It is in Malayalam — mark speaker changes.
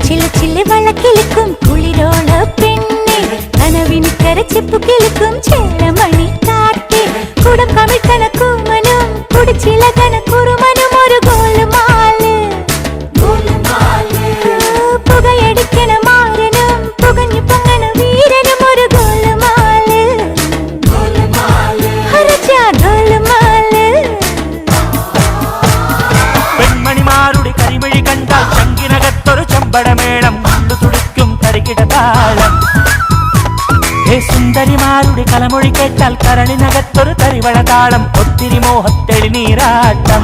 Speaker 1: ചില ചില വളക്കിളിക്കും കുളിരോള പെണ്ണെ കനവിന് കരച്ചിപ്പു കിളിക്കും ചേലമണി കാട്ടി കുടം കമിഴ്ക്കണ കൂമനും കുടിച്ചില കണക്കുറുമനും ഒരു ഗോളുമാല് പുകയടിക്കണ മാരനും പുകഞ്ഞു പൊങ്ങണ വീരനും ഒരു ഗോളുമാല് ഗോളുമാല്
Speaker 2: പെൺമണിമാരുടെ കരിമിഴി കണ്ടാൽ ചങ്കിനകത്തൊരു ചമ്പടമേളം ഉള്ളു തുടിക്കും തരികിടതാളം സുന്ദരിമാരുടെ കലമൊഴി കേട്ടാൽ കരളിനകത്തൊരു തരിവളതാളം ഒത്തിരി മോഹത്തെളി നീരാട്ടം